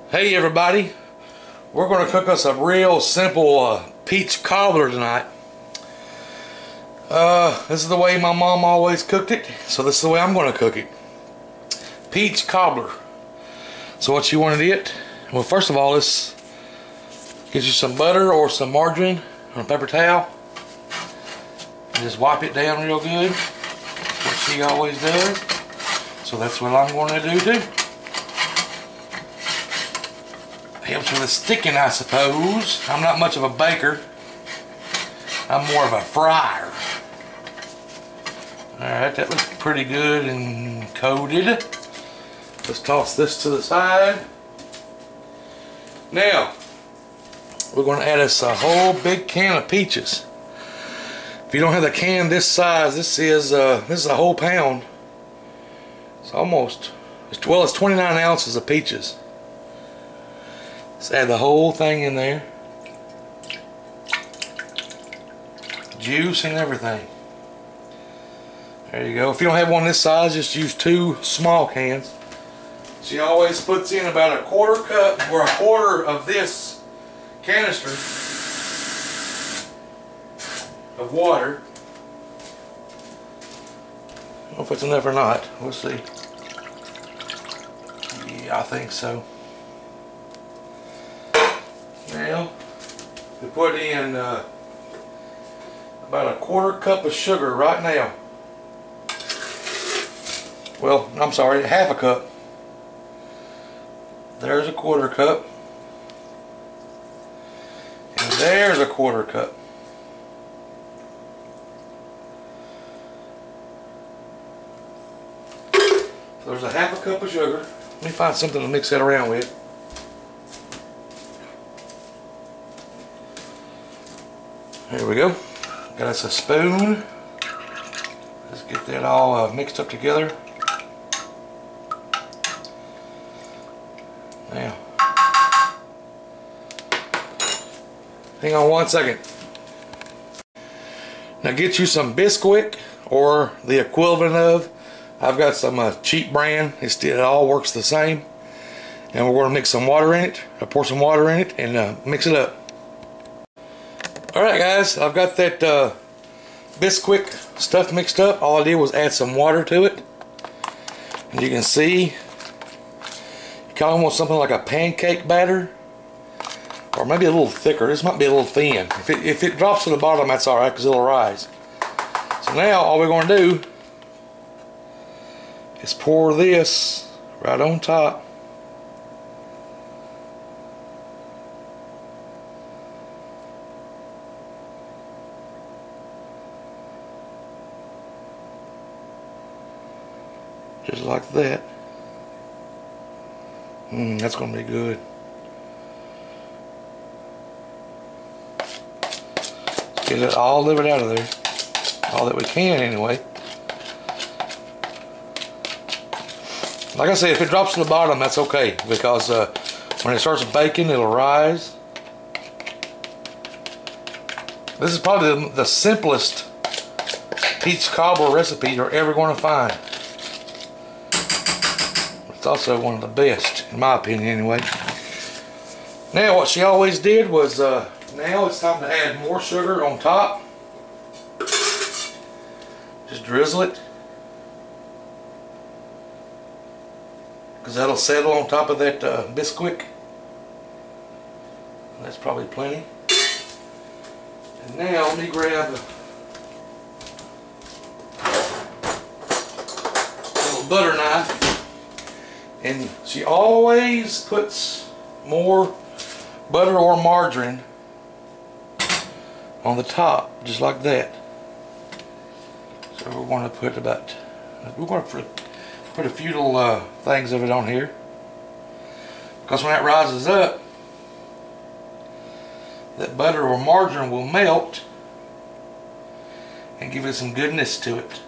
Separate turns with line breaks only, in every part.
Hey everybody, we're going to cook us a real simple peach cobbler tonight. This is the way my mom always cooked it, so this is the way I'm going to cook it. Peach cobbler. So what you want to get, well, first of all, let's get you some butter or some margarine on a paper towel and just wipe it down real good. That's what she always does, so that's what I'm going to do too. Helps with the sticking, I suppose. I'm not much of a baker. I'm more of a fryer. Alright, that looks pretty good and coated. Let's toss this to the side. Now, we're going to add us a whole big can of peaches. If you don't have the can this size, this is a whole pound. It's almost, well, it's 29 ounces of peaches. Let's add the whole thing in there. Juice and everything. There you go. If you don't have one this size, just use 2 small cans. She always puts in about a quarter cup or a quarter of this canister of water. I don't know if it's enough or not. We'll see. Yeah, I think so. Now, we put in about a quarter cup of sugar right now. Well, I'm sorry, half a cup. There's a quarter cup. And there's a quarter cup. So there's a half a cup of sugar. Let me find something to mix that around with. Here we go. Got us a spoon. Let's get that all mixed up together. Now, hang on one second. Now get you some Bisquick or the equivalent of. I've got some cheap brand. It all works the same. And we're going to mix some water in it. Pour some water in it and mix it up. Alright guys, I've got that Bisquick stuff mixed up. All I did was add some water to it. And you can see, you kind of want something like a pancake batter. Or maybe a little thicker. This might be a little thin. If it drops to the bottom, that's alright because it'll rise. So now all we're going to do is pour this right on top. Just like that. That's going to be good. Get it all of it out of there. All that we can anyway. Like I said, if it drops to the bottom, that's okay. Because when it starts baking, it'll rise. This is probably the simplest peach cobbler recipe you're ever going to find. It's also one of the best, in my opinion anyway. Now what she always did was, now it's time to add more sugar on top. Just drizzle it. Because that'll settle on top of that Bisquick. That's probably plenty. And now let me grab a little butter knife. And she always puts more butter or margarine on the top, just like that. So we're going to put put a few little things of it on here. Because when that rises up, that butter or margarine will melt and give it some goodness to it.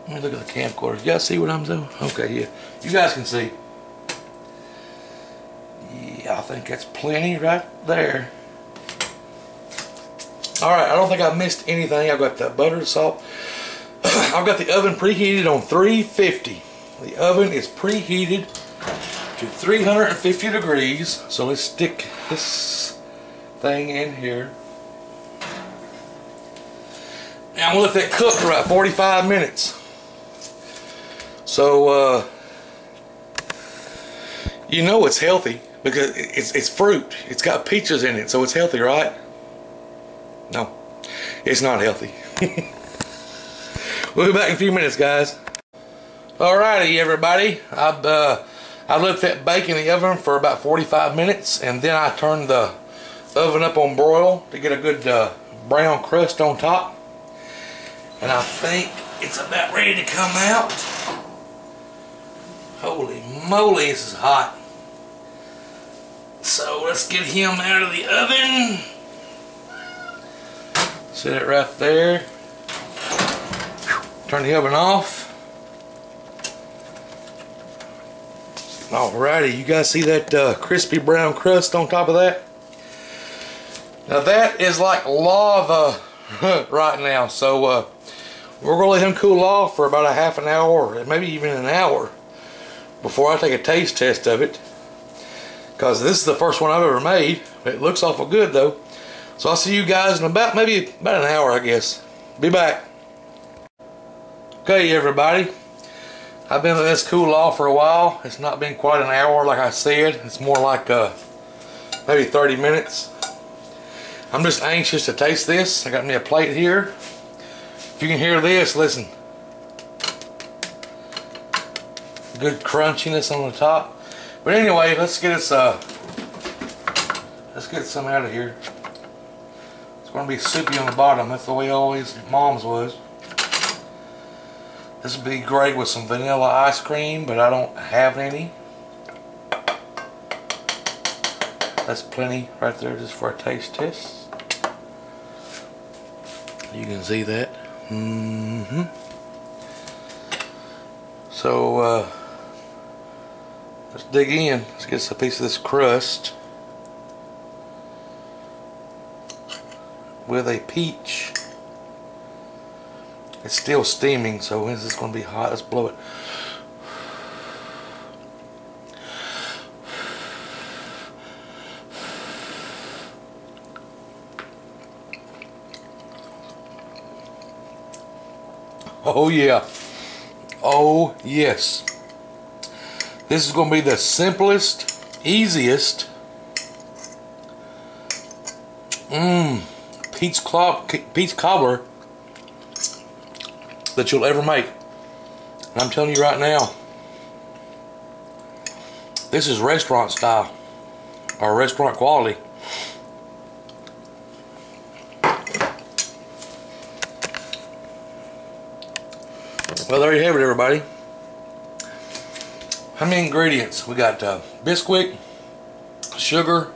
Let me look at the camcorder. You guys see what I'm doing? Okay, yeah. You guys can see. Yeah, I think that's plenty right there. Alright, I don't think I missed anything. I've got the butter, salt. I've got the oven preheated on 350. The oven is preheated to 350 degrees. So let's stick this thing in here. Now I'm going to let that cook for about 45 minutes. So, you know it's healthy because it's fruit. It's got peaches in it, so it's healthy, right? No, it's not healthy. We'll be back in a few minutes, guys. Alrighty, everybody. I left that bake in the oven for about 45 minutes, and then I turned the oven up on broil to get a good brown crust on top. And I think it's about ready to come out. Holy moly, this is hot. So let's get him out of the oven. Set it right there. Turn the oven off. Alrighty, you guys see that crispy brown crust on top of that? Now that is like lava right now. So we're going to let him cool off for about a half an hour, or maybe even an hour, before I take a taste test of it. Because this is the first one I've ever made. It looks awful good though. So I'll see you guys in maybe about an hour, I guess. Be back. Okay, everybody. I've been letting this cool off for a while. It's not been quite an hour like I said. It's more like maybe 30 minutes. I'm just anxious to taste this. I got me a plate here. If you can hear this, listen. Good crunchiness on the top. But anyway, let's get some out of here. It's going to be soupy on the bottom. That's the way always Mom's was. This would be great with some vanilla ice cream, but I don't have any. That's plenty right there just for a taste test. You can see that. So let's dig in. Let's get us a piece of this crust with a peach. It's still steaming, so this is going to be hot. Let's blow it. Oh yeah. Oh yes. This is going to be the simplest, easiest peach cobbler that you'll ever make. And I'm telling you right now, this is restaurant style or restaurant quality. Well, there you have it, everybody. How many ingredients? We got Bisquick, sugar,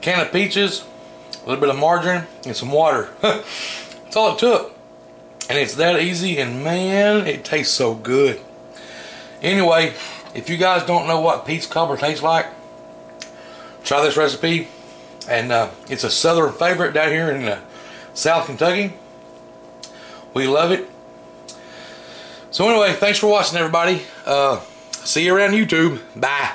can of peaches, a little bit of margarine, and some water. That's all it took. And it's that easy, and man, it tastes so good. Anyway, if you guys don't know what peach cobbler tastes like, try this recipe. And it's a southern favorite down here in South Kentucky. We love it. So anyway, thanks for watching, everybody. See you around YouTube. Bye.